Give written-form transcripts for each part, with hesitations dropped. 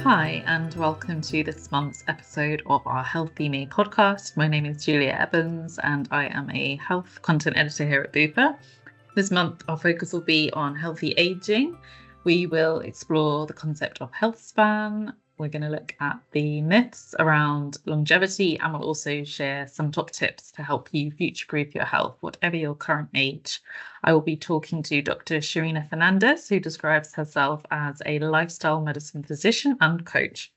Hi, and welcome to this month's episode of our Healthy Me podcast. My name is Julia Ebbens, and I am a health content editor here at Bupa. This month, our focus will be on healthy aging. We will explore the concept of health span. We're going to look at the myths around longevity, and we'll also share some top tips to help you future-proof your health, whatever your current age. I will be talking to Dr. Sherina Fernandes, who describes herself as a lifestyle medicine physician and coach.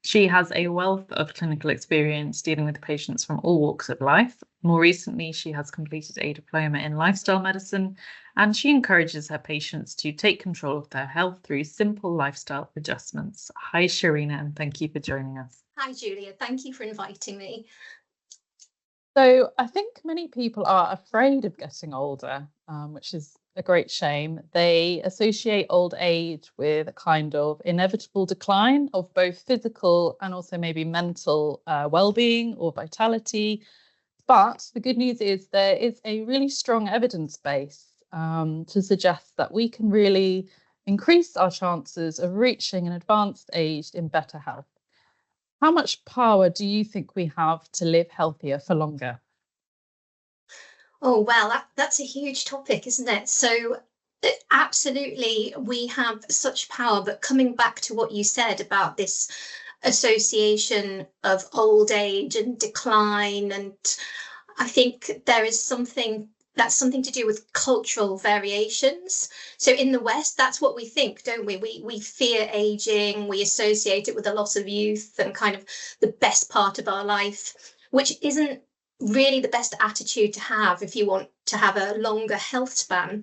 She has a wealth of clinical experience dealing with patients from all walks of life. More recently, she has completed a diploma in lifestyle medicine, and she encourages her patients to take control of their health through simple lifestyle adjustments. Hi, Sherina, and thank you for joining us. Hi, Julia. Thank you for inviting me. So I think many people are afraid of getting older, which is a great shame. They associate old age with a kind of inevitable decline of both physical and also maybe mental well-being or vitality. But the good news is there is a really strong evidence base to suggest that we can really increase our chances of reaching an advanced age in better health. How much power do you think we have to live healthier for longer? Oh, well, that's a huge topic, isn't it? So absolutely, we have such power. But coming back to what you said about this association of old age and decline, and I think there is something to do with cultural variations. So in the West, that's what we think, don't we? We fear aging, we associate it with a loss of youth and kind of the best part of our life, which isn't really the best attitude to have if you want to have a longer health span.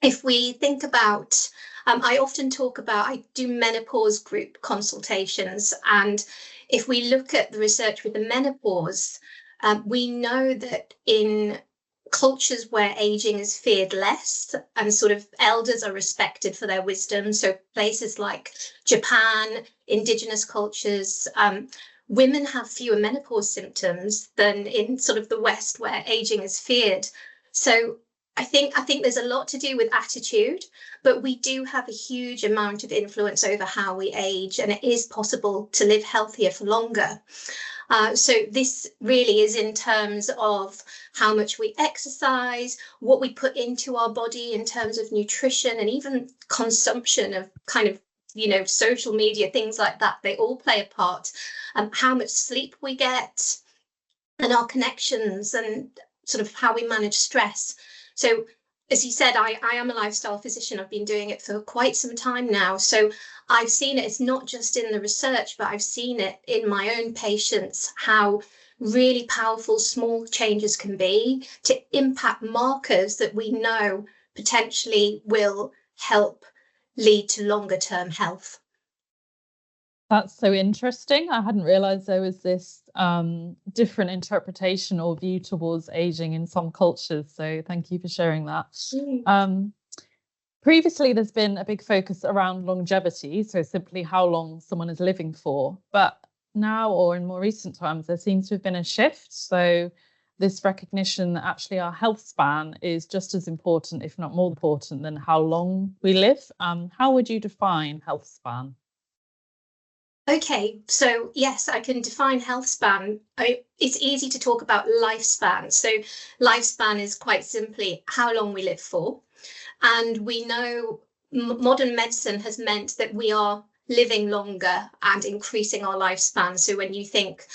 If we think about, I often talk about, I do menopause group consultations, and if we look at the research with the menopause, we know that in cultures where aging is feared less and sort of elders are respected for their wisdom, so places like Japan, indigenous cultures, women have fewer menopause symptoms than in sort of the West where aging is feared. So I think there's a lot to do with attitude, but we do have a huge amount of influence over how we age, and it is possible to live healthier for longer. So this really is in terms of how much we exercise, what we put into our body in terms of nutrition, and even consumption of kind of, social media, things like that. They all play a part. How much sleep we get and our connections and sort of how we manage stress. So as you said, I am a lifestyle physician. I've been doing it for quite some time now. So I've seen it. It's not just in the research, but I've seen it in my own patients, how really powerful small changes can be to impact markers that we know potentially will help lead to longer term health. That's so interesting. I hadn't realized there was this different interpretation or view towards aging in some cultures. So thank you for sharing that. Previously, there's been a big focus around longevity, so simply how long someone is living for. But now, or in more recent times, there seems to have been a shift. So this recognition that actually our health span is just as important, if not more important, than how long we live. How would you define health span? Okay, so yes, I can define health span. It's easy to talk about lifespan. So lifespan is quite simply how long we live for. And we know modern medicine has meant that we are living longer and increasing our lifespan. So when you think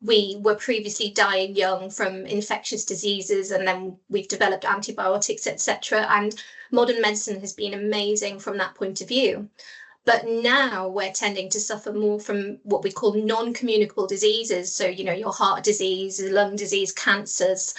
we were previously dying young from infectious diseases, and then we've developed antibiotics, etc. And modern medicine has been amazing from that point of view. But now we're tending to suffer more from what we call non-communicable diseases. So, your heart disease, lung disease, cancers.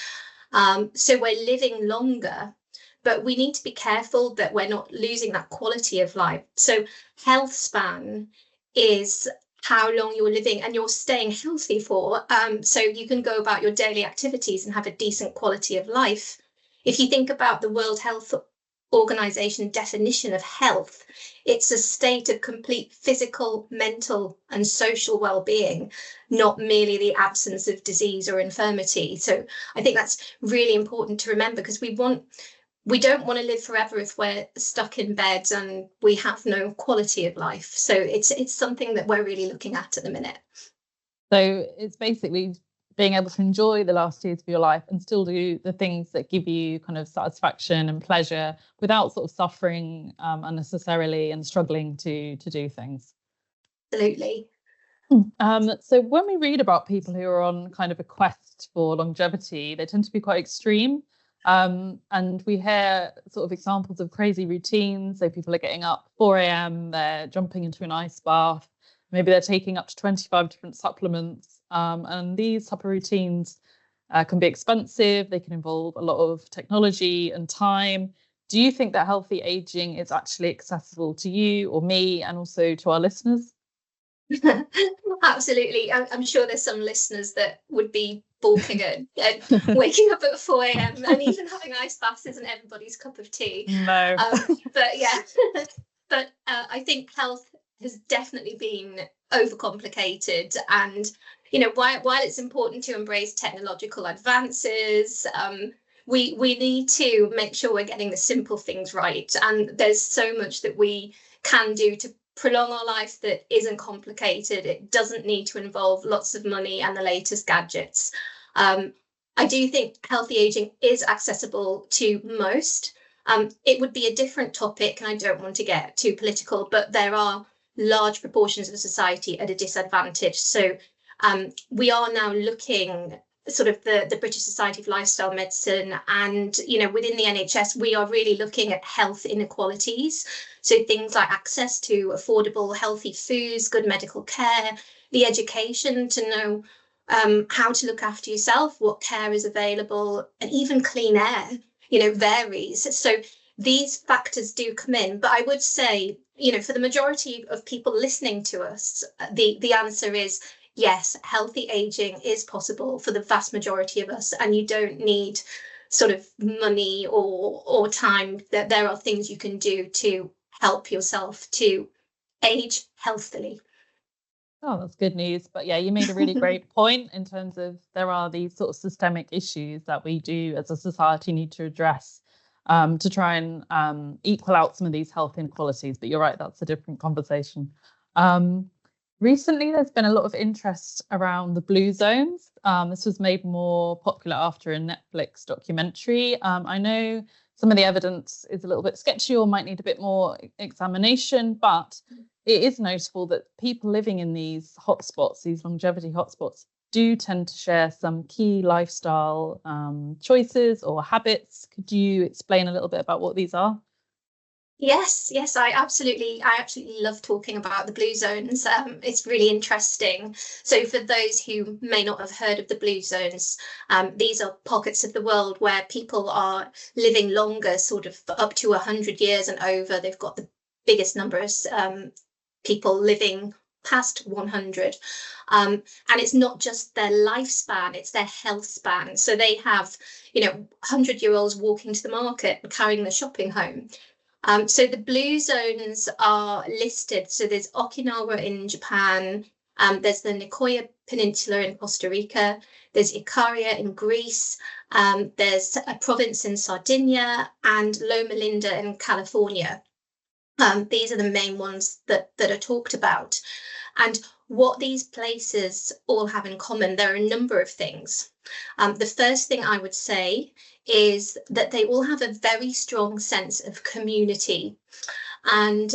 So we're living longer, but we need to be careful that we're not losing that quality of life. So health span is how long you're living and you're staying healthy for. So you can go about your daily activities and have a decent quality of life. If you think about the World Health Organization definition of health, it's a state of complete physical, mental, and social well-being, not merely the absence of disease or infirmity. So I think that's really important to remember, because we want we don't want to live forever if we're stuck in bed and we have no quality of life. So it's something that we're really looking at the minute. So it's basically being able to enjoy the last years of your life and still do the things that give you kind of satisfaction and pleasure without sort of suffering unnecessarily and struggling to do things. Absolutely. So when we read about people who are on kind of a quest for longevity, they tend to be quite extreme. And we hear sort of examples of crazy routines. So people are getting up 4 a.m, they're jumping into an ice bath. Maybe they're taking up to 25 different supplements. And these type of routines can be expensive. They can involve a lot of technology and time. Do you think that healthy aging is actually accessible to you or me and also to our listeners? Absolutely. I'm sure there's some listeners that would be balking at waking up at 4 a.m. and even having ice baths isn't everybody's cup of tea. No. But yeah, but I think health has definitely been overcomplicated, and while it's important to embrace technological advances, we need to make sure we're getting the simple things right, and there's so much that we can do to prolong our life that isn't complicated. It doesn't need to involve lots of money and the latest gadgets. I do think healthy aging is accessible to most. It would be a different topic, and I don't want to get too political, but there are large proportions of society at a disadvantage. So we are now looking sort of the British Society of Lifestyle Medicine, and within the NHS we are really looking at health inequalities. So things like access to affordable healthy foods, good medical care, the education to know how to look after yourself, what care is available, and even clean air varies. So these factors do come in, but I would say for the majority of people listening to us, the answer is yes, healthy aging is possible for the vast majority of us, and you don't need sort of money or time. That there are things you can do to help yourself to age healthily. Oh, that's good news. But yeah, you made a really great point in terms of there are these sort of systemic issues that we do as a society need to address to try and equal out some of these health inequalities. But you're right, that's a different conversation. Recently, there's been a lot of interest around the blue zones. This was made more popular after a Netflix documentary. I know some of the evidence is a little bit sketchy or might need a bit more examination, but it is notable that people living in these hotspots, these longevity hotspots, do tend to share some key lifestyle choices or habits. Could you explain a little bit about what these are? Yes, I absolutely love talking about the blue zones. It's really interesting. So for those who may not have heard of the blue zones, these are pockets of the world where people are living longer, sort of up to 100 years and over. They've got the biggest numbers people living past 100. And it's not just their lifespan, it's their health span. So they have, 100-year-olds walking to the market and carrying the shopping home. So the blue zones are listed. So there's Okinawa in Japan, there's the Nicoya Peninsula in Costa Rica, there's Ikaria in Greece, there's a province in Sardinia, and Loma Linda in California. These are the main ones that are talked about. And what these places all have in common, there are a number of things. The first thing I would say is that they all have a very strong sense of community. And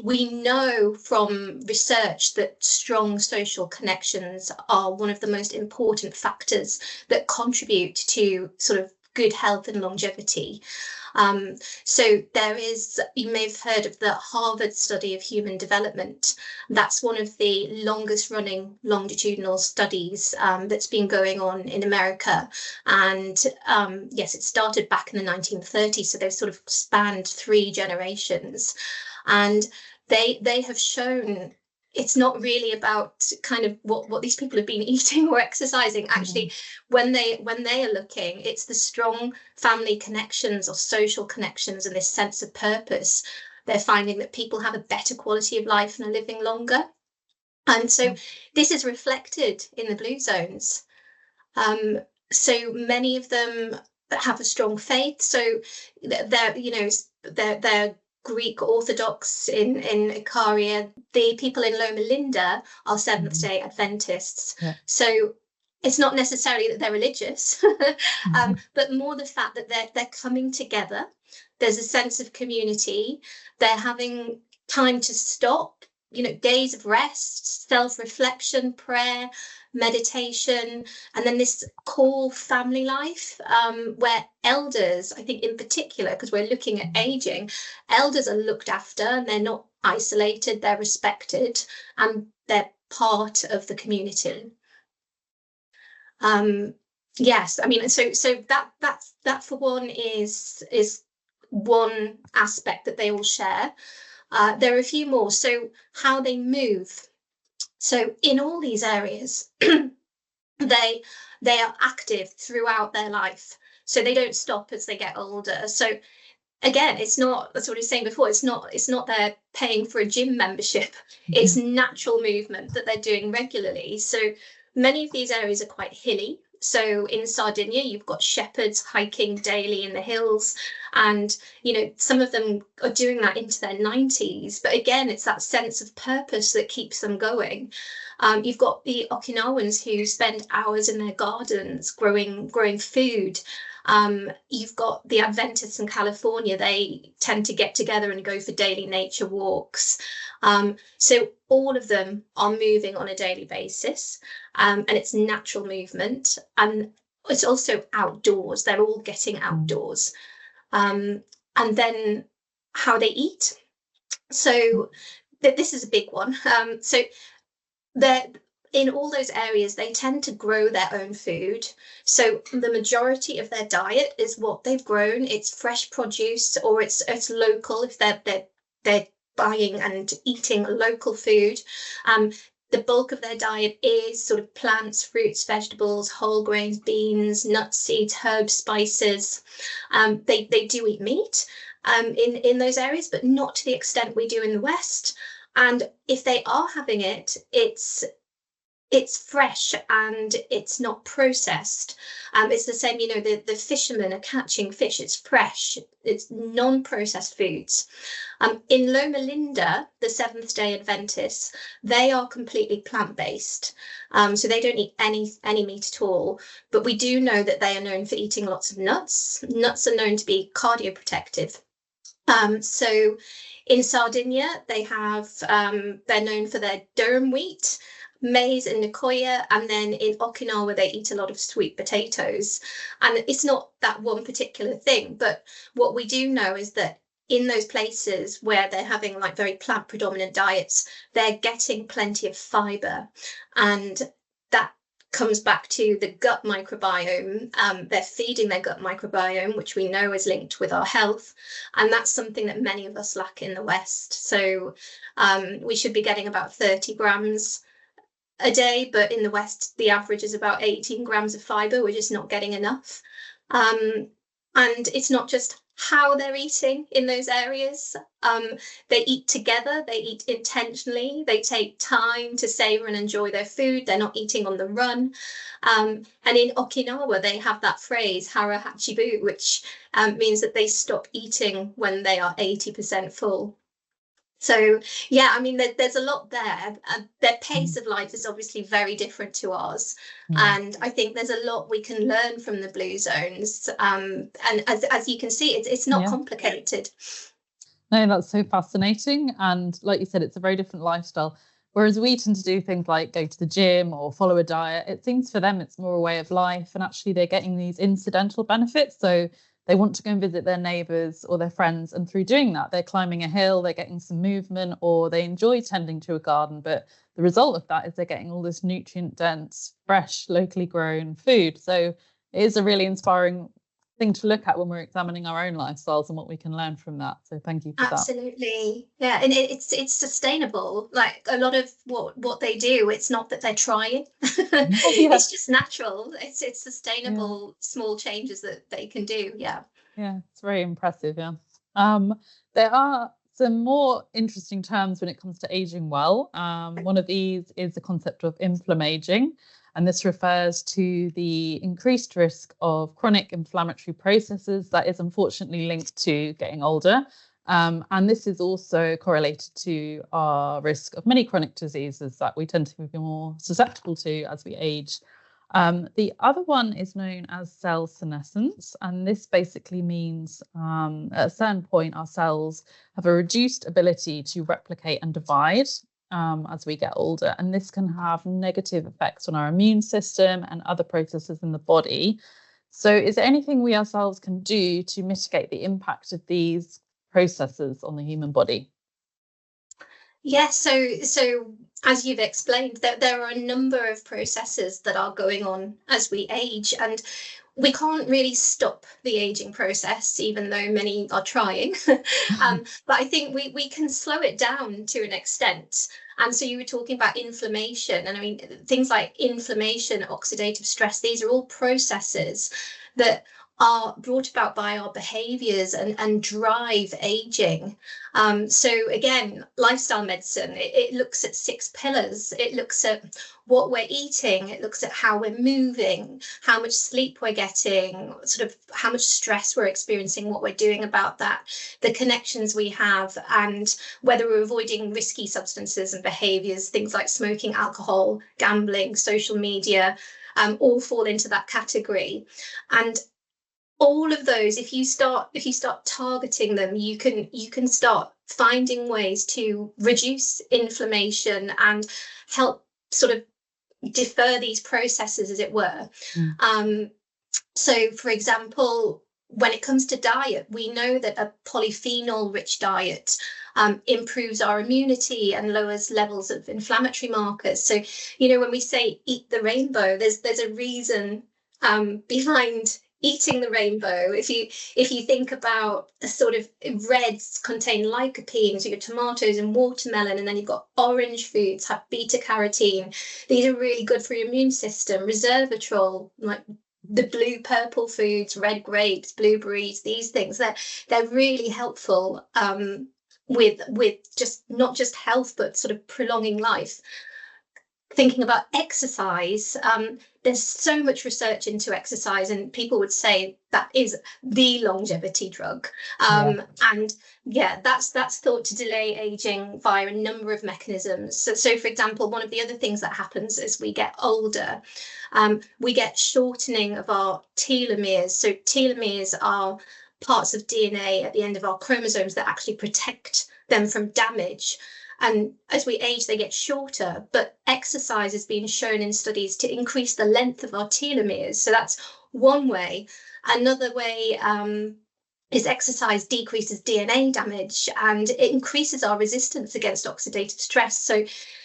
we know from research that strong social connections are one of the most important factors that contribute to sort of good health and longevity. So there is, you may have heard of the Harvard study of human development. That's one of the longest running longitudinal studies that's been going on in America. And yes, it started back in the 1930s. So they've sort of spanned 3 generations. And they have shown it's not really about kind of what these people have been eating or exercising. Actually, when they are looking, it's the strong family connections or social connections and this sense of purpose. They're finding that people have a better quality of life and are living longer. And so this is reflected in the blue zones. So many of them have a strong faith. So they're Greek Orthodox in Icaria. The people in Loma Linda are Seventh-day Adventists. Yeah. So it's not necessarily that they're religious, but more the fact that they're coming together. There's a sense of community. They're having time to stop, days of rest, self-reflection, prayer, meditation, and then this core family life, where elders, I think in particular, because we're looking at aging, elders are looked after and they're not isolated, they're respected, and they're part of the community. Yes, I mean, so that for one is one aspect that they all share. There are a few more. So how they move. So in all these areas, they are active throughout their life. So they don't stop as they get older. So again, it's not, that's what I was saying before, it's not they're paying for a gym membership. It's natural movement that they're doing regularly. So many of these areas are quite hilly. So in Sardinia, you've got shepherds hiking daily in the hills, and some of them are doing that into their 90s. But again, it's that sense of purpose that keeps them going. You've got the Okinawans who spend hours in their gardens growing food. You've got the Adventists in California. They tend to get together and go for daily nature walks. So all of them are moving on a daily basis, and it's natural movement, and it's also outdoors. They're all getting outdoors. And then how they eat. So this is a big one. So they're in all those areas, they tend to grow their own food. So the majority of their diet is what they've grown. It's fresh produce, or it's local if they're buying and eating local food. The bulk of their diet is sort of plants, fruits, vegetables, whole grains, beans, nuts, seeds, herbs, spices. They do eat meat in those areas, but not to the extent we do in the West. And if they are having it, it's fresh and it's not processed. It's the same, the fishermen are catching fish, it's fresh, it's non-processed foods. In Loma Linda, the Seventh-day Adventists, they are completely plant-based. So they don't eat any meat at all. But we do know that they are known for eating lots of nuts. Nuts are known to be cardioprotective. So in Sardinia, they're known for their durum wheat, maize and Nicoya, and then in Okinawa they eat a lot of sweet potatoes. And it's not that one particular thing, but what we do know is that in those places where they're having like very plant predominant diets, they're getting plenty of fiber, and that comes back to the gut microbiome. They're feeding their gut microbiome, which we know is linked with our health, and that's something that many of us lack in the West. So we should be getting about 30 grams a day, but in the West the average is about 18 grams of fiber. We're just not getting enough. And it's not just how they're eating in those areas. They eat together, they eat intentionally, they take time to savor and enjoy their food. They're not eating on the run. And in Okinawa they have that phrase hara hachibu, which means that they stop eating when they are 80% full. So, yeah, I mean, there's a lot there. Their pace of life is obviously very different to ours. And I think there's a lot we can learn from the Blue Zones. And as you can see, it's not complicated. No, that's so fascinating. And like you said, it's a very different lifestyle. Whereas we tend to do things like go to the gym or follow a diet. It seems for them it's more a way of life. And actually, they're getting these incidental benefits. So they want to go and visit their neighbours or their friends, and through doing that, they're climbing a hill, they're getting some movement, or they enjoy tending to a garden. But the result of that is they're getting all this nutrient-dense, fresh, locally grown food. So it is a really inspiring thing to look at when we're examining our own lifestyles and what we can learn from that. So thank you for that. Absolutely. Yeah, and it's sustainable. Like a lot of what they do, it's not that they're trying. It's just natural. It's sustainable, small changes that they can do. Yeah, it's very impressive. There are some more interesting terms when it comes to aging well. One of these is the concept of inflammaging. And this refers to the increased risk of chronic inflammatory processes that is unfortunately linked to getting older. And this is also correlated to our risk of many chronic diseases that we tend to be more susceptible to as we age. The other one is known as cell senescence, and this basically means at a certain point our cells have a reduced ability to replicate and divide as we get older, and this can have negative effects on our immune system and other processes in the body. So is there anything we ourselves can do to mitigate the impact of these processes on the human body? Yes, so as you've explained, there are a number of processes that are going on as we age, and we can't really stop the aging process, even though many are trying. But I think we can slow it down to an extent. And so you were talking about inflammation, and I mean, things like inflammation, oxidative stress, these are all processes that are brought about by our behaviours and drive aging. So again, lifestyle medicine, it looks at 6 pillars. It looks at what we're eating, it looks at how we're moving, how much sleep we're getting, sort of how much stress we're experiencing, what we're doing about that, the connections we have, and whether we're avoiding risky substances and behaviours, things like smoking, alcohol, gambling, social media, all fall into that category. And all of those, if you start targeting them, you can start finding ways to reduce inflammation and help sort of defer these processes, as it were. So for example, when it comes to diet, we know that a polyphenol rich diet improves our immunity and lowers levels of inflammatory markers. So, you know, when we say eat the rainbow, there's a reason behind eating the rainbow. If you think about the sort of reds contain lycopene, so your tomatoes and watermelon, and then you've got orange foods have beta carotene. These are really good for your immune system. Resveratrol, like the blue purple foods, red grapes, blueberries, these things, they're really helpful with just not just health but sort of prolonging life. Thinking about exercise, there's so much research into exercise, and people would say that is the longevity drug. And yeah, that's thought to delay aging via a number of mechanisms. So for example, one of the other things that happens as we get older, we get shortening of our telomeres. So telomeres are parts of DNA at the end of our chromosomes that actually protect them from damage. And as we age, they get shorter, but exercise has been shown in studies to increase the length of our telomeres. So that's one way. Another way is exercise decreases DNA damage and it increases our resistance against oxidative stress.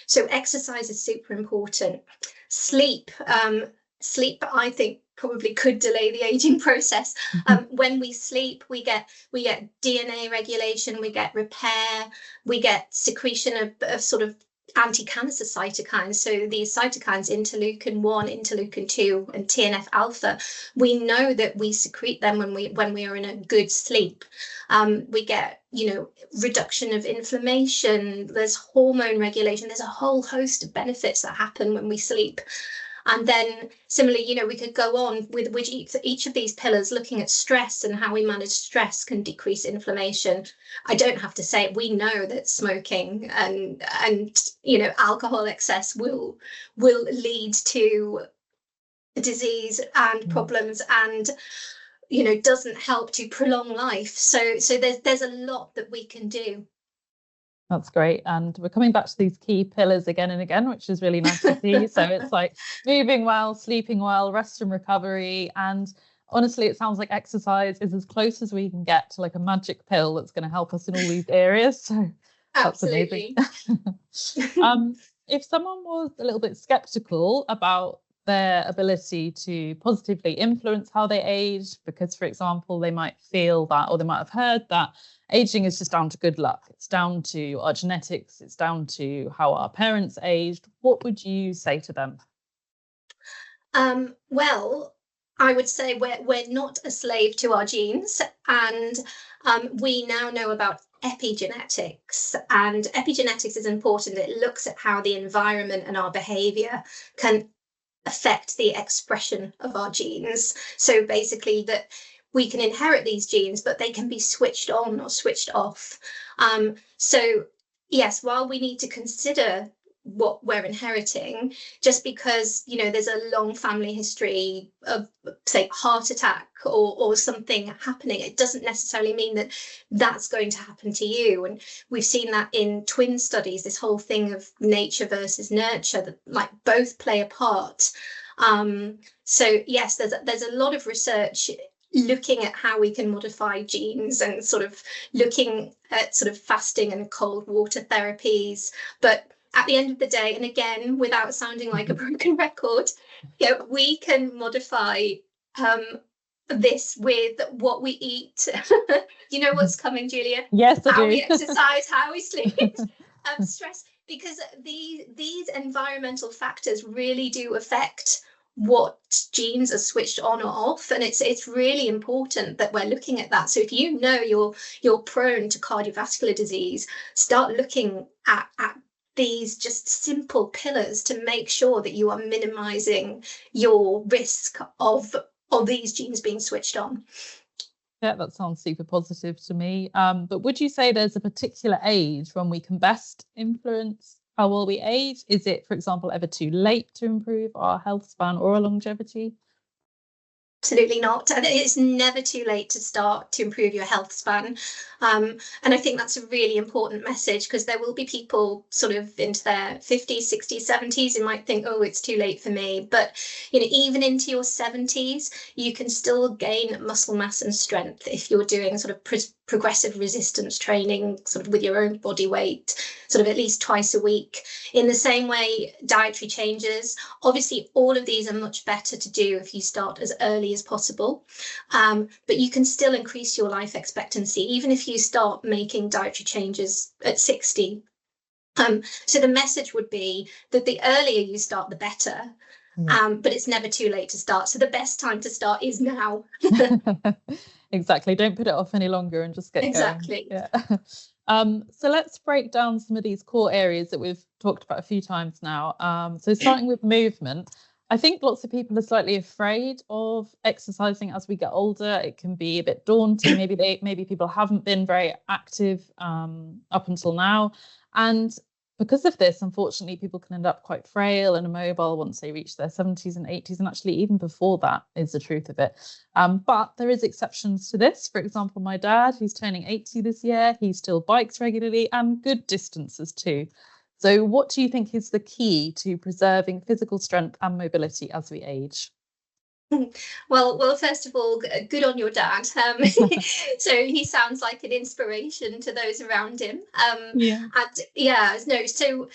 So exercise is super important. Sleep, I think, probably could delay the aging process. When we sleep, we get DNA regulation, we get repair, we get secretion of sort of anti-cancer cytokines. So these cytokines, interleukin 1, interleukin 2, and TNF alpha, we know that we secrete them when we are in a good sleep. We get, you know, reduction of inflammation, there's hormone regulation, there's a whole host of benefits that happen when we sleep. And then similarly, you know, we could go on with each of these pillars, looking at stress and how we manage stress can decrease inflammation. I don't have to say it, we know that smoking and you know, alcohol excess will lead to disease and problems, and you know, doesn't help to prolong life. So there's a lot that we can do. That's great. And we're coming back to these key pillars again and again, which is really nice to see. So it's like moving well, sleeping well, rest and recovery. And honestly, it sounds like exercise is as close as we can get to like a magic pill that's going to help us in all these areas. So that's amazing. If someone was a little bit skeptical about their ability to positively influence how they age, because, for example, they might feel that, or they might have heard that aging is just down to good luck. It's down to our genetics. It's down to how our parents aged. What would you say to them? Well, I would say we're not a slave to our genes, and we now know about epigenetics, and epigenetics is important. It looks at how the environment and our behavior can affect the expression of our genes. So basically that we can inherit these genes, but they can be switched on or switched off. So yes, while we need to consider what we're inheriting, just because, you know, there's a long family history of, say, heart attack or something happening, it doesn't necessarily mean that that's going to happen to you. And we've seen that in twin studies, this whole thing of nature versus nurture, that like both play a part. So yes, there's a lot of research looking at how we can modify genes and sort of looking at sort of fasting and cold water therapies. But at the end of the day, and again, without sounding like a broken record, yeah, we can modify this with what we eat. You know what's coming, Julia? Yes, I do. How we exercise, how we sleep, stress, because these environmental factors really do affect what genes are switched on or off, and it's really important that we're looking at that. So if you know you're prone to cardiovascular disease, start looking at these just simple pillars to make sure that you are minimizing your risk of these genes being switched on. Yeah, that sounds super positive to me. But would you say there's a particular age when we can best influence how well we age? Is it, for example, ever too late to improve our health span or our longevity? Absolutely not. It's never too late to start to improve your health span. And I think that's a really important message, because there will be people sort of into their 50s, 60s, 70s who might think, oh, it's too late for me. But, you know, even into your 70s, you can still gain muscle mass and strength if you're doing sort of progressive resistance training sort of with your own body weight, sort of at least twice a week. In the same way, dietary changes, obviously all of these are much better to do if you start as early as possible, but you can still increase your life expectancy even if you start making dietary changes at 60. So the message would be that the earlier you start, the better. But it's never too late to start. So the best time to start is now. Exactly. Don't put it off any longer and just get exactly. going. Yeah. So let's break down some of these core areas that we've talked about a few times now. So starting with movement, I think lots of people are slightly afraid of exercising as we get older. It can be a bit daunting. Maybe people haven't been very active up until now. And because of this, unfortunately, people can end up quite frail and immobile once they reach their 70s and 80s, and actually even before that is the truth of it. But there is exceptions to this. For example, my dad, who's turning 80 this year, he still bikes regularly and good distances too. So what do you think is the key to preserving physical strength and mobility as we age? Well, first of all, good on your dad. So he sounds like an inspiration to those around him. So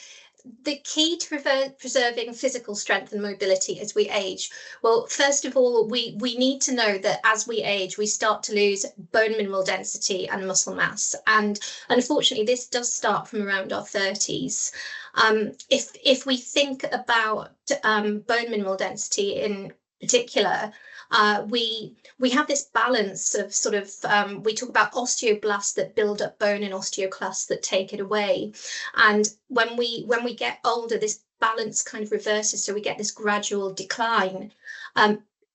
the key to preserving physical strength and mobility as we age, well, first of all, we need to know that as we age, we start to lose bone mineral density and muscle mass. And unfortunately, this does start from around our 30s. If we think about bone mineral density in particular, we have this balance of sort of we talk about osteoblasts that build up bone and osteoclasts that take it away, and when we get older, this balance kind of reverses, so we get this gradual decline.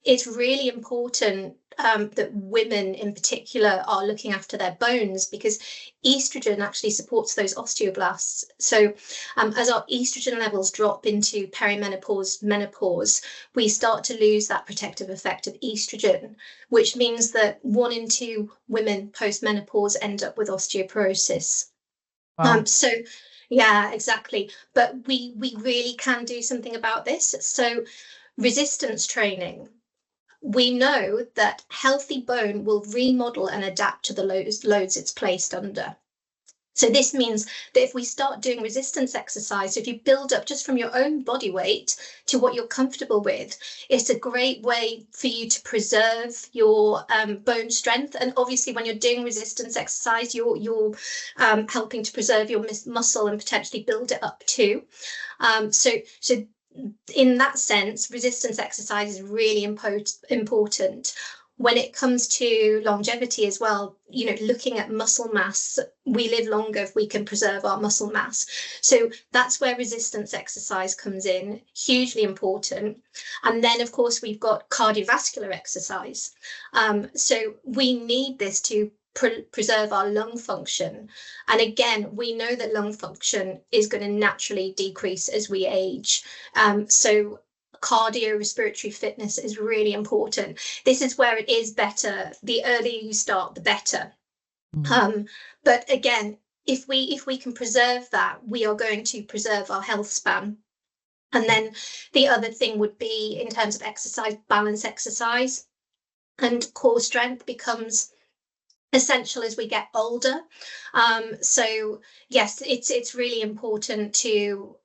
It's really important that women in particular are looking after their bones, because estrogen actually supports those osteoblasts. So as our estrogen levels drop into perimenopause, menopause, we start to lose that protective effect of estrogen, which means that 1 in 2 women post-menopause end up with osteoporosis. Wow. So yeah, exactly. But we really can do something about this. So resistance training. We know that healthy bone will remodel and adapt to the loads it's placed under. So this means that if we start doing resistance exercise, if you build up just from your own body weight to what you're comfortable with, it's a great way for you to preserve your bone strength. And obviously, when you're doing resistance exercise, you're helping to preserve your muscle and potentially build it up too. So in that sense, resistance exercise is really important. when it comes to longevity as well, you know, looking at muscle mass, we live longer if we can preserve our muscle mass. So that's where resistance exercise comes in, hugely important. And then, of course, we've got cardiovascular exercise. So we need this to preserve our lung function. And again, we know that lung function is going to naturally decrease as we age. So cardiorespiratory fitness is really important. This is where it is better. The earlier you start, the better. But again, if we can preserve that, we are going to preserve our health span. And then the other thing would be, in terms of exercise, balance exercise, and core strength becomes essential as we get older. So yes, it's really important to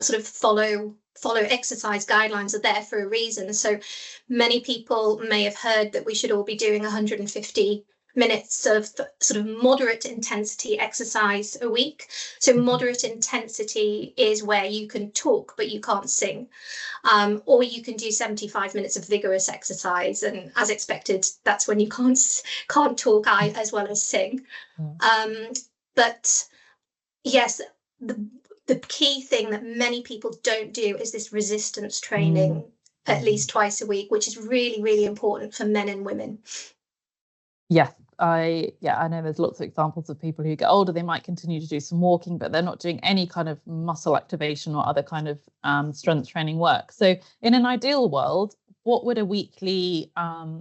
sort of follow exercise guidelines. Are there for a reason. So many people may have heard that we should all be doing 150 minutes of sort of moderate intensity exercise a week. So moderate intensity is where you can talk but you can't sing, or you can do 75 minutes of vigorous exercise, and as expected, that's when you can't talk as well as sing. But yes, the key thing that many people don't do is this resistance training at least twice a week, which is really, really important for men and women. Yes, I know there's lots of examples of people who get older, they might continue to do some walking, but they're not doing any kind of muscle activation or other kind of strength training work. So in an ideal world, what would a weekly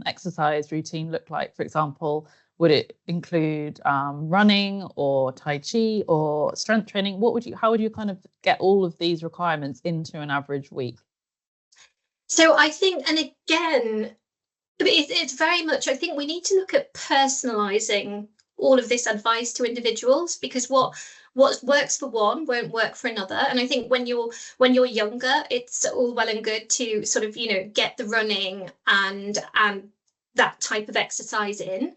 exercise routine look like? For example, would it include running or Tai Chi or strength training? How would you kind of get all of these requirements into an average week? So I think, and again, it's very much, I think we need to look at personalizing all of this advice to individuals, because what works for one won't work for another. And I think when you're younger, it's all well and good to sort of, you know, get the running and that type of exercise in.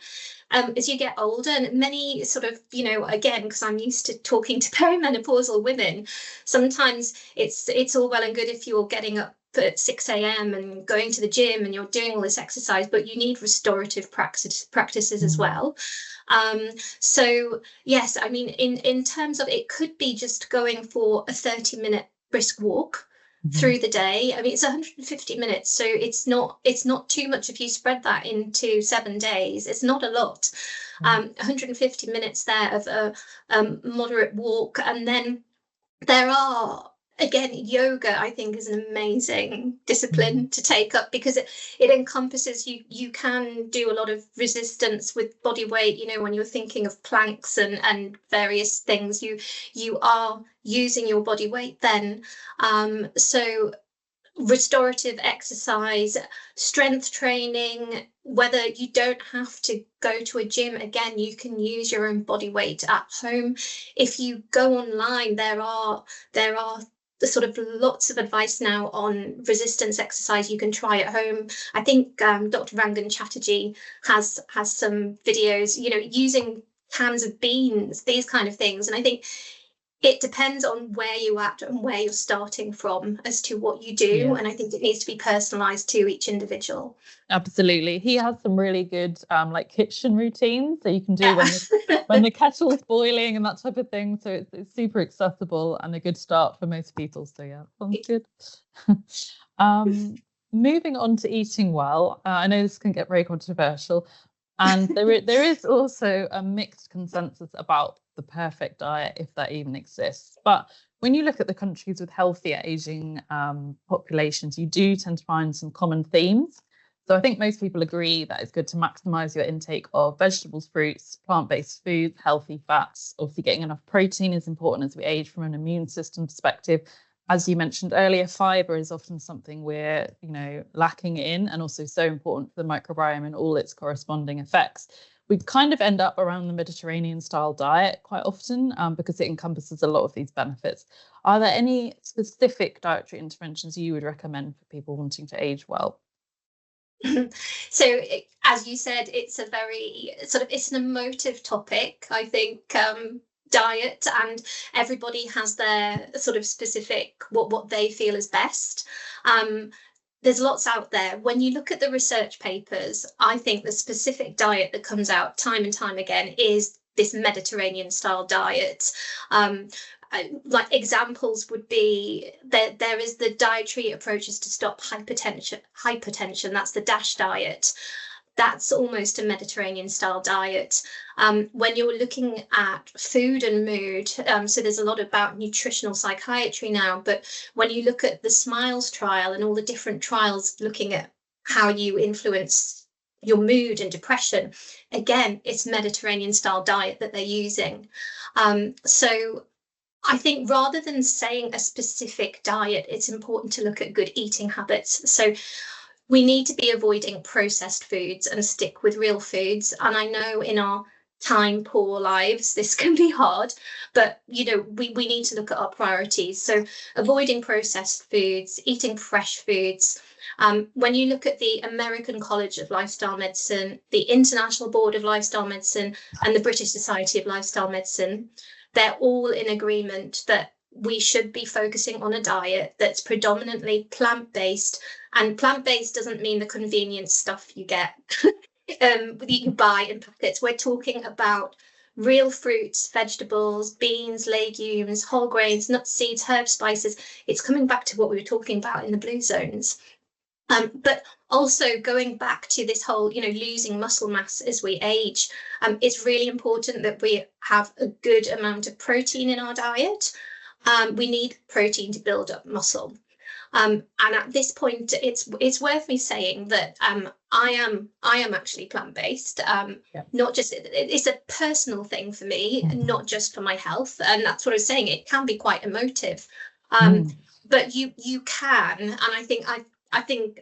As you get older, and many sort of, you know, again, because I'm used to talking to perimenopausal women, sometimes it's all well and good if you're getting up at 6 a.m. and going to the gym and you're doing all this exercise, but you need restorative practices as well. So yes, I mean, in terms of, it could be just going for a 30-minute brisk walk through the day. I mean, it's 150 minutes, so it's not too much if you spread that into 7 days. It's not a lot. 150 minutes there of a moderate walk. And then there are, again, yoga, I think, is an amazing discipline to take up, because it encompasses, you can do a lot of resistance with body weight. You know, when you're thinking of planks and various things, you are using your body weight then. So restorative exercise, strength training, whether you don't have to go to a gym, again, you can use your own body weight at home. If you go online, there are sort of lots of advice now on resistance exercise you can try at home. I think Dr. Rangan Chatterjee has some videos, you know, using cans of beans, these kind of things. And I think it depends on where you're at and where you're starting from as to what you do. Yeah. And I think it needs to be personalized to each individual. Absolutely. He has some really good like kitchen routines that you can do when the kettle is boiling and that type of thing. So it's super accessible and a good start for most people. So yeah, sounds good. Moving on to eating well. I know this can get very controversial. And there is also a mixed consensus about the perfect diet, if that even exists. But when you look at the countries with healthier aging populations, you do tend to find some common themes. So I think most people agree that it's good to maximize your intake of vegetables, fruits, plant-based foods, healthy fats. Obviously, getting enough protein is important as we age from an immune system perspective. As you mentioned earlier, fiber is often something we're, you know, lacking in, and also so important for the microbiome and all its corresponding effects. We kind of end up around the Mediterranean style diet quite often because it encompasses a lot of these benefits. Are there any specific dietary interventions you would recommend for people wanting to age well? So, as you said, it's a very it's an emotive topic, I think. Diet, and everybody has their sort of specific what they feel is best. there's lots out there. When you look at the research papers, I think the specific diet that comes out time and time again is this Mediterranean style diet. Like examples would be that there is the dietary approaches to stop hypertension. That's the DASH diet. That's almost a Mediterranean style diet. When you're looking at food and mood, so there's a lot about nutritional psychiatry now, but when you look at the SMILES trial and all the different trials looking at how you influence your mood and depression, again, it's Mediterranean style diet that they're using. So I think rather than saying a specific diet, it's important to look at good eating habits. So we need to be avoiding processed foods and stick with real foods. And I know in our time poor lives, this can be hard, but we need to look at our priorities. So avoiding processed foods, eating fresh foods. When you look at the American College of Lifestyle Medicine, the International Board of Lifestyle Medicine, and the British Society of Lifestyle Medicine, they're all in agreement that we should be focusing on a diet that's predominantly plant-based. And plant-based doesn't mean the convenient stuff you get you buy in packets. We're talking about real fruits, vegetables, beans, legumes, whole grains, nuts, seeds, herbs, spices. It's coming back to what we were talking about in the blue zones. But also going back to this whole, losing muscle mass as we age, it's really important that we have a good amount of protein in our diet. We need protein to build up muscle. And at this point, it's worth me saying that I am actually plant-based. Not just, it's a personal thing for me, not just for my health. And that's what I was saying. It can be quite emotive. But you can, and I think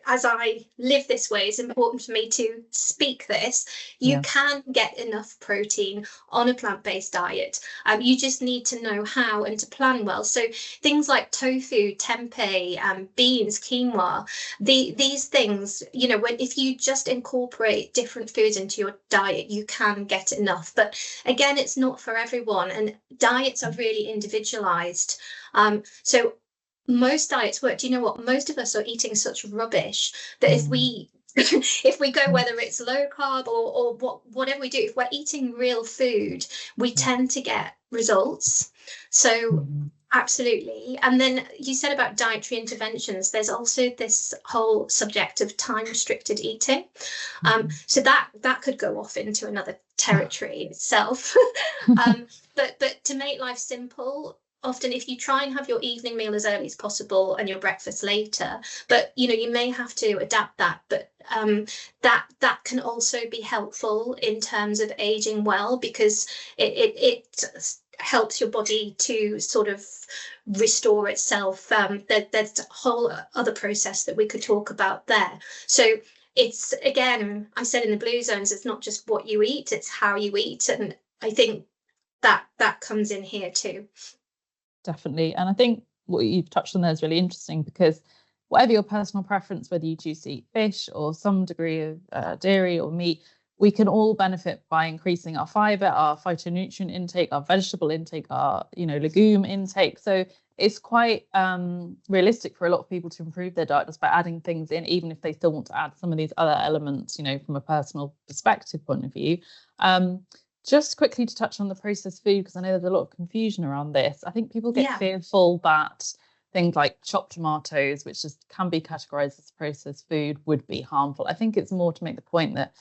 as I live this way, it's important for me to speak this. You can get enough protein on a plant-based diet. You just need to know how and to plan well. So things like tofu, tempeh, beans, quinoa, these things, if you just incorporate different foods into your diet, you can get enough. But again, it's not for everyone, and diets are really individualized. So most diets work. Do you know what? Most of us are eating such rubbish that if we go, whether it's low carb or whatever we do, if we're eating real food, we tend to get results. So absolutely. And then you said about dietary interventions. There's also this whole subject of time restricted eating. So that could go off into another territory itself. But to make life simple, often if you try and have your evening meal as early as possible and your breakfast later, but you may have to adapt that, but that can also be helpful in terms of aging well, because it helps your body to sort of restore itself. There's a whole other process that we could talk about there. So it's, again, I said in the blue zones, it's not just what you eat, it's how you eat, and I think that comes in here too. Definitely. And I think what you've touched on there is really interesting, because whatever your personal preference, whether you choose to eat fish or some degree of dairy or meat, we can all benefit by increasing our fiber, our phytonutrient intake, our vegetable intake, our legume intake. So it's quite realistic for a lot of people to improve their diet just by adding things in, even if they still want to add some of these other elements, from a personal perspective point of view. Just quickly to touch on the processed food, because I know there's a lot of confusion around this. I think people get fearful that things like chopped tomatoes, which can be categorized as processed food, would be harmful. I think it's more to make the point that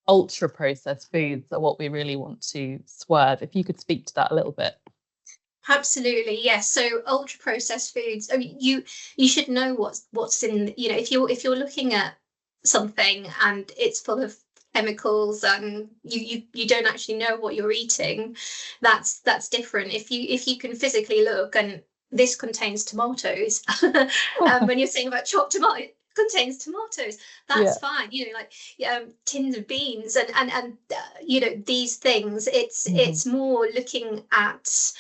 ultra processed foods are what we really want to swerve. If you could speak to that a little bit. Absolutely, yes. So ultra processed foods, I mean, you should know what's in, if you're looking at something and it's full of chemicals and you don't actually know what you're eating, that's different. If you can physically look and this contains tomatoes, when you're saying about chopped tomato, contains tomatoes, that's fine. Tins of beans and these things. It's more looking at,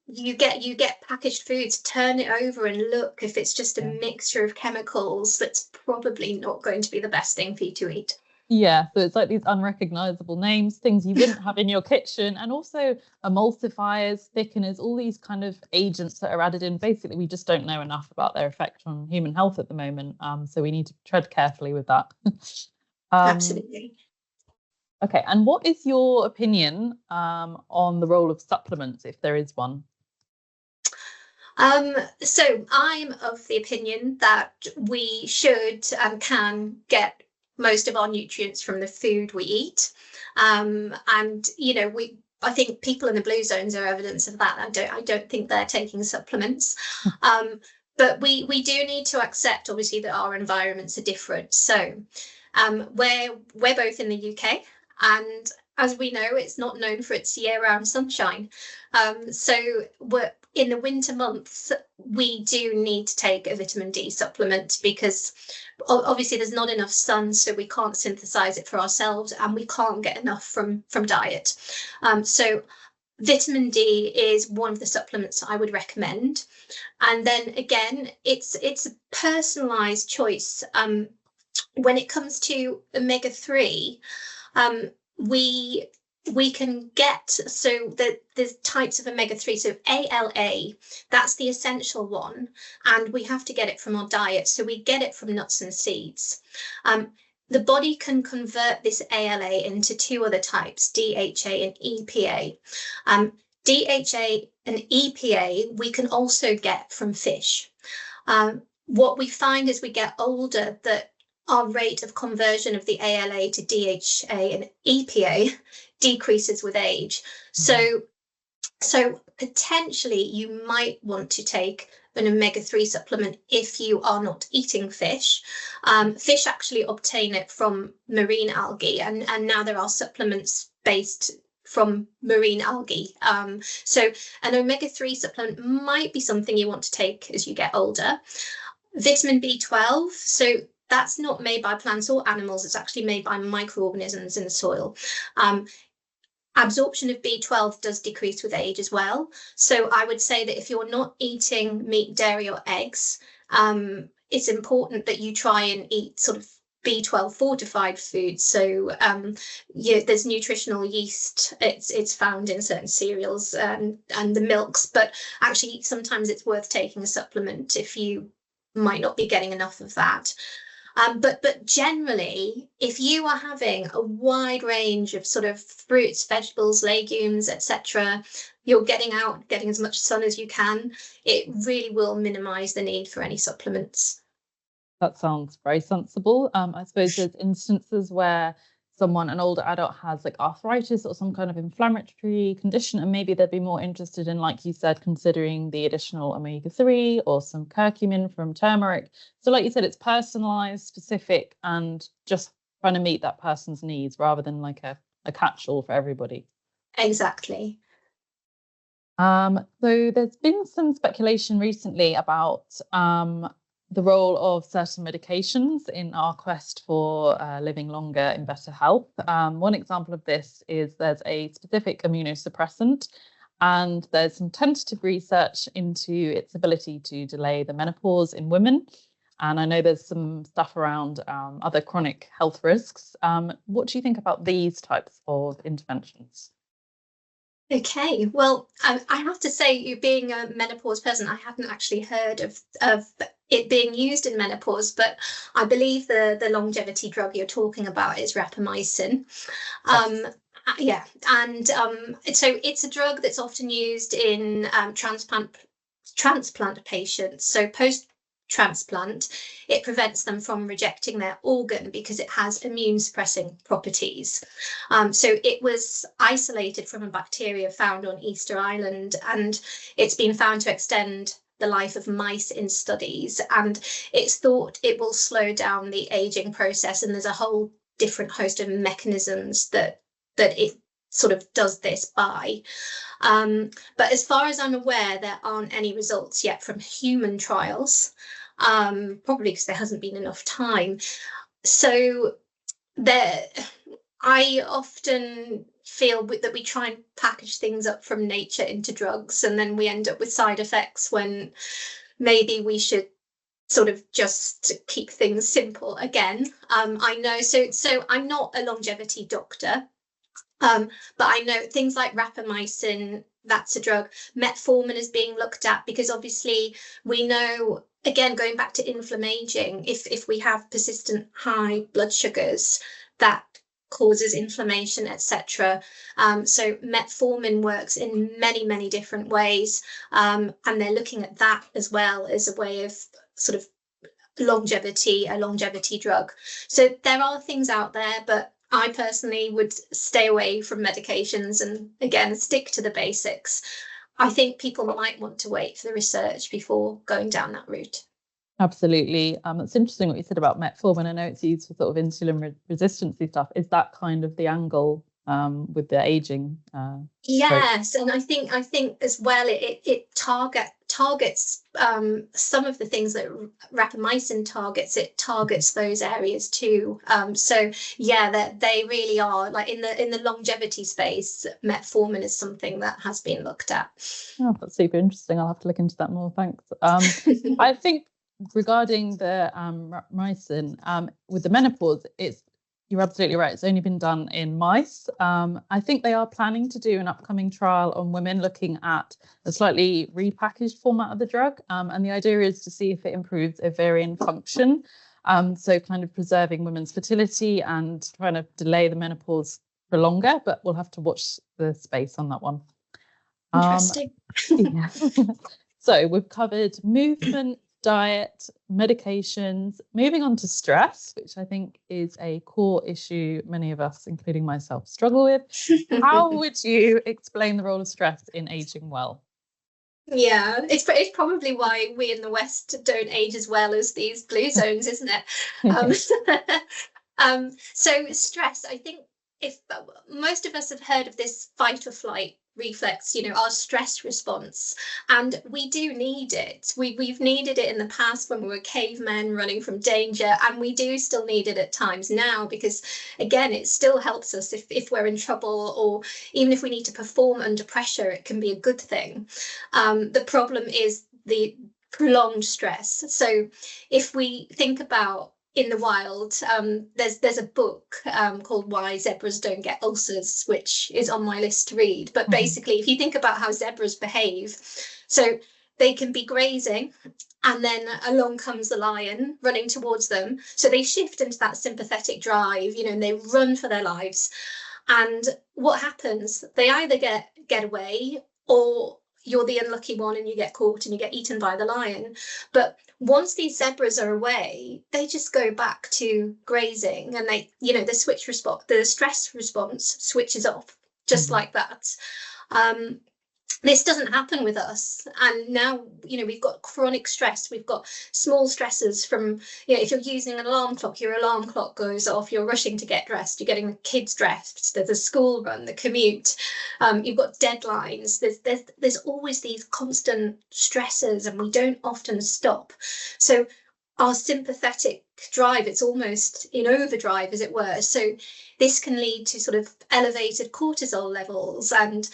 you get packaged foods, turn it over and look. If it's just a mixture of chemicals, that's probably not going to be the best thing for you to eat. Yeah, so it's like these unrecognizable names, things you wouldn't have in your kitchen, and also emulsifiers, thickeners, all these kind of agents that are added in. Basically, we just don't know enough about their effect on human health at the moment. So we need to tread carefully with that. Absolutely. Okay, and what is your opinion on the role of supplements, if there is one? So I'm of the opinion that we should and can get most of our nutrients from the food we eat. And I think people in the blue zones are evidence of that. I don't think they're taking supplements. But we do need to accept, obviously, that our environments are different. So we're both in the UK, and as we know, it's not known for its year-round sunshine. So we're in the winter months, we do need to take a vitamin D supplement because obviously there's not enough sun, so we can't synthesize it for ourselves, and we can't get enough from diet. So vitamin D is one of the supplements I would recommend. And then again, it's a personalized choice. When it comes to omega-3, we can get, so there's types of omega-3. So ALA, that's the essential one, and we have to get it from our diet. So we get it from nuts and seeds. The body can convert this ALA into two other types, DHA and EPA. DHA and EPA we can also get from fish. What we find as we get older, that our rate of conversion of the ALA to DHA and EPA decreases with age. So potentially you might want to take an omega-3 supplement if you are not eating fish. Fish actually obtain it from marine algae, and now there are supplements based from marine algae. So an omega-3 supplement might be something you want to take as you get older. Vitamin B12, so that's not made by plants or animals, it's actually made by microorganisms in the soil. Absorption of B12 does decrease with age as well. So I would say that if you're not eating meat, dairy, or eggs, it's important that you try and eat sort of B12 fortified foods. So there's nutritional yeast. It's found in certain cereals and the milks, but actually sometimes it's worth taking a supplement if you might not be getting enough of that. But generally, if you are having a wide range of sort of fruits, vegetables, legumes, etc., you're getting as much sun as you can, it really will minimize the need for any supplements. That sounds very sensible. I suppose there's instances where an older adult has like arthritis or some kind of inflammatory condition, and maybe they'd be more interested in, like you said, considering the additional omega-3 or some curcumin from turmeric. So like you said, it's personalized, specific, and just trying to meet that person's needs rather than like a catch-all for everybody. Exactly. So there's been some speculation recently about the role of certain medications in our quest for living longer in better health. One example of this is there's a specific immunosuppressant, and there's some tentative research into its ability to delay the menopause in women. And I know there's some stuff around other chronic health risks. What do you think about these types of interventions? Okay, well, I have to say, you being a menopause person, I hadn't actually heard of it being used in menopause, but I believe the longevity drug you're talking about is rapamycin. Yeah, and so it's a drug that's often used in transplant patients. So post-transplant, it prevents them from rejecting their organ because it has immune suppressing properties. So it was isolated from a bacteria found on Easter Island, and it's been found to extend the life of mice in studies, and it's thought it will slow down the aging process, and there's a whole different host of mechanisms that it sort of does this by. But as far as I'm aware, there aren't any results yet from human trials, probably because there hasn't been enough time. So I often feel that we try and package things up from nature into drugs, and then we end up with side effects when maybe we should sort of just to keep things simple again. I know, so I'm not a longevity doctor, but I know things like rapamycin, that's a drug. Metformin is being looked at because obviously we know, again, going back to inflammaging, if we have persistent high blood sugars, that causes inflammation, etc. So metformin works in many, many different ways. And they're looking at that as well as a way of sort of a longevity drug. So there are things out there, but I personally would stay away from medications and, again, stick to the basics. I think people might want to wait for the research before going down that route. Absolutely. It's interesting what you said about metformin. I know it's used for sort of insulin resistance stuff. Is that kind of the angle with the aging? Yes, and I think as well it targets some of the things that rapamycin targets. It targets those areas too. So yeah, they really are, like, in the longevity space. Metformin is something that has been looked at. Oh, that's super interesting. I'll have to look into that more. Thanks. I think regarding the rapamycin with the menopause, you're absolutely right. It's only been done in mice. I think they are planning to do an upcoming trial on women looking at a slightly repackaged format of the drug. And the idea is to see if it improves ovarian function. So kind of preserving women's fertility and trying to delay the menopause for longer. But we'll have to watch the space on that one. Interesting. Yeah. So we've covered movement, diet, medications, moving on to stress, which I think is a core issue many of us, including myself, struggle with. How would you explain the role of stress in aging well? Yeah, it's probably why we in the West don't age as well as these blue zones, isn't it? So stress, I think, if most of us have heard of this fight or flight reflex, our stress response, and we do need it. We've needed it in the past when we were cavemen running from danger, and we do still need it at times now, because again, it still helps us if we're in trouble, or even if we need to perform under pressure, it can be a good thing. The problem is the prolonged stress. So if we think about in the wild, there's a book called Why Zebras Don't Get Ulcers, which is on my list to read. But basically, if you think about how zebras behave, so they can be grazing, and then along comes the lion running towards them. So they shift into that sympathetic drive, and they run for their lives. And what happens? They either get away, or you're the unlucky one and you get caught and you get eaten by the lion. But once these zebras are away, they just go back to grazing, and they, the stress response switches off just like that. This doesn't happen with us. And now, we've got chronic stress. We've got small stresses from, if you're using an alarm clock, your alarm clock goes off, you're rushing to get dressed, you're getting the kids dressed, there's a school run, the commute, you've got deadlines. There's always these constant stresses, and we don't often stop. So our sympathetic drive, it's almost in overdrive, as it were. So this can lead to sort of elevated cortisol levels, and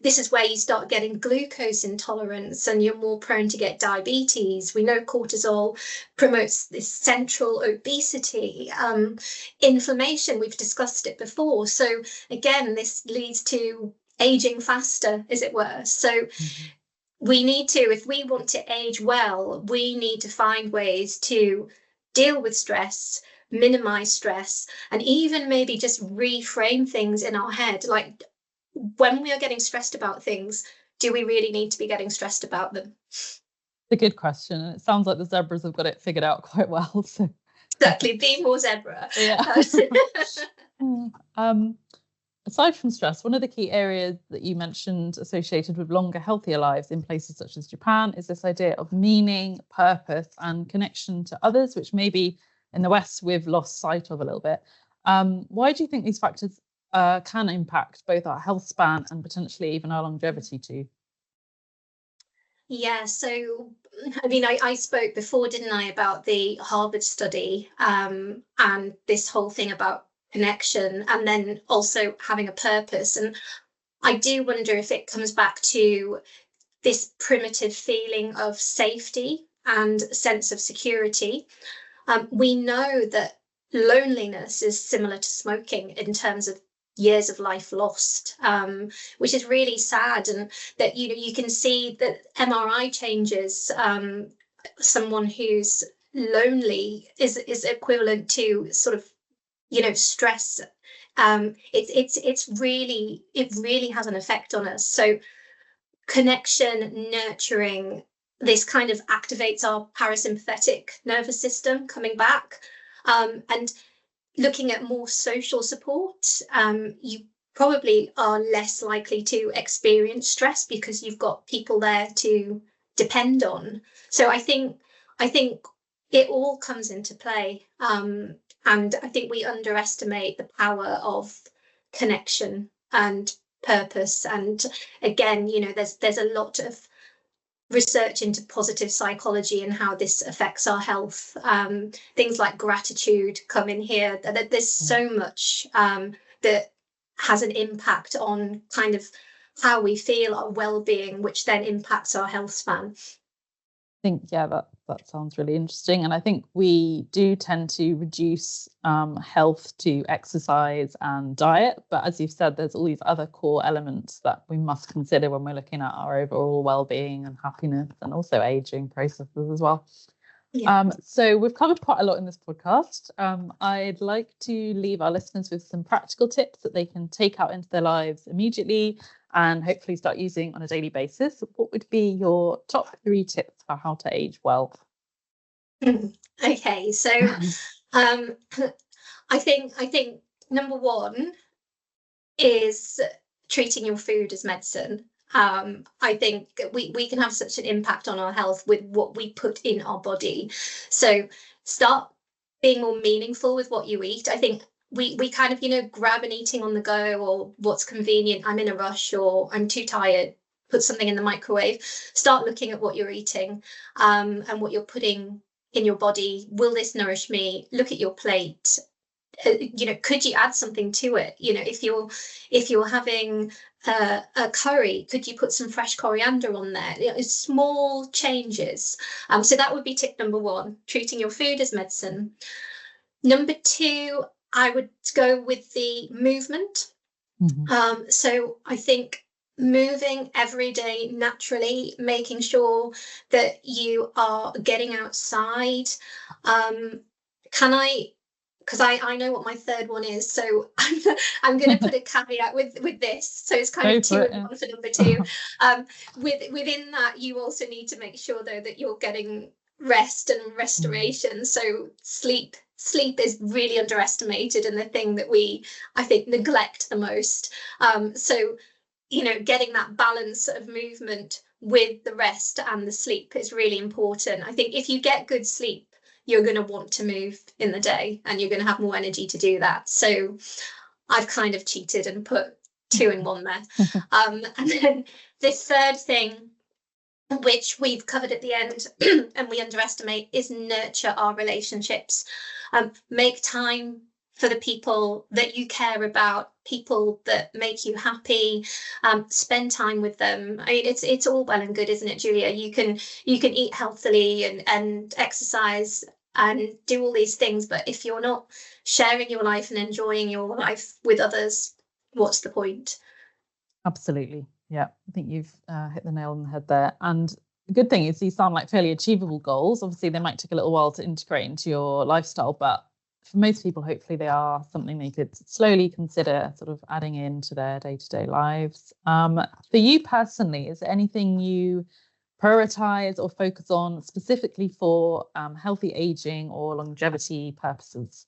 this is where you start getting glucose intolerance, and you're more prone to get diabetes. We know cortisol promotes this central obesity, inflammation. We've discussed it before. So again, this leads to aging faster, as it were. So we need to, if we want to age well, we need to find ways to deal with stress, minimize stress, and even maybe just reframe things in our head. Like, when we are getting stressed about things, do we really need to be getting stressed about them? It's a good question, and it sounds like the zebras have got it figured out quite well. So exactly, be more zebra. Yeah. Aside from stress, one of the key areas that you mentioned associated with longer, healthier lives in places such as Japan is this idea of meaning, purpose, and connection to others, which maybe in the West we've lost sight of a little bit. Why do you think these factors can impact both our health span and potentially even our longevity too? Yeah, so I spoke before, didn't I, about the Harvard study, and this whole thing about connection, and then also having a purpose. And I do wonder if it comes back to this primitive feeling of safety and sense of security. We know that loneliness is similar to smoking in terms of years of life lost, which is really sad. And that, you know, you can see that MRI changes, someone who's lonely is equivalent to sort of, you know, stress. It really has an effect on us. So connection, nurturing, this kind of activates our parasympathetic nervous system coming back. And looking at more social support, you probably are less likely to experience stress because you've got people there to depend on. So I think it all comes into play. And I think we underestimate the power of connection and purpose. And again, you know, there's a lot of research into positive psychology and how this affects our health. Things like gratitude come in here. There's so much that has an impact on kind of how we feel, our well-being, which then impacts our health span. I think, yeah, that sounds really interesting. And I think we do tend to reduce health to exercise and diet. But as you've said, there's all these other core elements that we must consider when we're looking at our overall well-being and happiness and also aging processes as well. Yeah. So we've covered quite a lot in this podcast. I'd like to leave our listeners with some practical tips that they can take out into their lives immediately and hopefully start using on a daily basis. What would be your top 3 tips for how to age well? Okay, so I think number 1 is treating your food as medicine. I think we can have such an impact on our health with what we put in our body. So start being more meaningful with what you eat. I think we kind of, you know, grab an eating on the go or what's convenient. I'm in a rush or I'm too tired. Put something in the microwave. Start looking at what you're eating and what you're putting in your body. Will this nourish me? Look at your plate. You know, could you add something to it? You know, if you're having a curry, could you put some fresh coriander on there? You know, small changes. So that would be tip number 1, treating your food as medicine. Number 2, I would go with the movement. So I think moving every day naturally, making sure that you are getting outside. Because I know what my third one is, so I'm going to put a caveat with this. So it's kind of 2 and 1 for number 2. Within that, you also need to make sure though that you're getting rest and restoration. So sleep is really underestimated and the thing that we, I think, neglect the most. So, you know, getting that balance of movement with the rest and the sleep is really important. I think if you get good sleep, you're going to want to move in the day and you're going to have more energy to do that. So I've kind of cheated and put 2 in 1 there. And then this third thing, which we've covered at the end and we underestimate, is nurture our relationships. Make time for the people that you care about, people that make you happy. Spend time with them. I mean, it's all well and good, isn't it, Julia? You can eat healthily and exercise and do all these things, but if you're not sharing your life and enjoying your life with others, what's the point? Absolutely. Yeah, I think you've hit the nail on the head there. And the good thing is these sound like fairly achievable goals. Obviously, they might take a little while to integrate into your lifestyle, but for most people, hopefully they are something they could slowly consider sort of adding into their day-to-day lives. For you personally, is there anything you prioritize or focus on specifically for healthy aging or longevity purposes?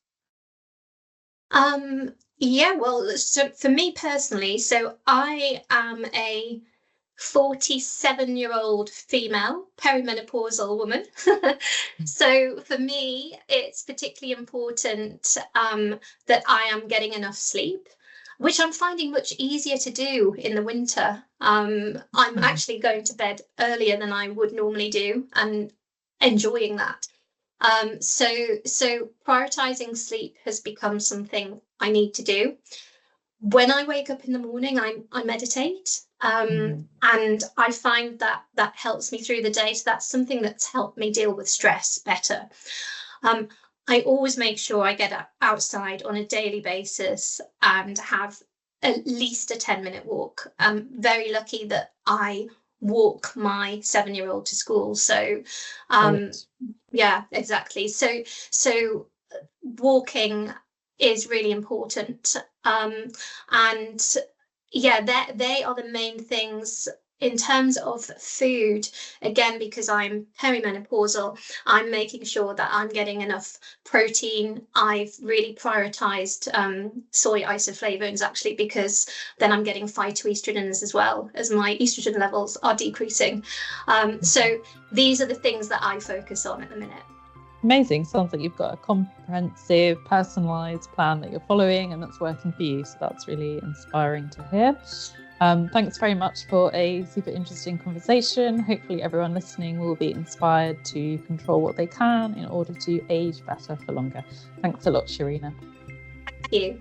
Yeah, well, so for me personally, so I am a 47-year-old female perimenopausal woman. So for me, it's particularly important that I am getting enough sleep, which I'm finding much easier to do in the winter. I'm actually going to bed earlier than I would normally do and enjoying that. So prioritizing sleep has become something I need to do. when I wake up in the morning, I meditate, and I find that helps me through the day. So that's something that's helped me deal with stress better. I always make sure I get outside on a daily basis and have at least a 10-minute walk. I'm very lucky that I walk my 7-year-old to school. So, yeah, exactly. So walking is really important. And yeah, they are the main things. In terms of food, again, because I'm perimenopausal, I'm making sure that I'm getting enough protein. I've really prioritized soy isoflavones, actually, because then I'm getting phytoestrogens as well, as my estrogen levels are decreasing. So these are the things that I focus on at the minute. Amazing. Sounds like you've got a comprehensive, personalised plan that you're following and that's working for you. So that's really inspiring to hear. Thanks very much for a super interesting conversation. Hopefully everyone listening will be inspired to control what they can in order to age better for longer. Thanks a lot, Sherina. Thank you.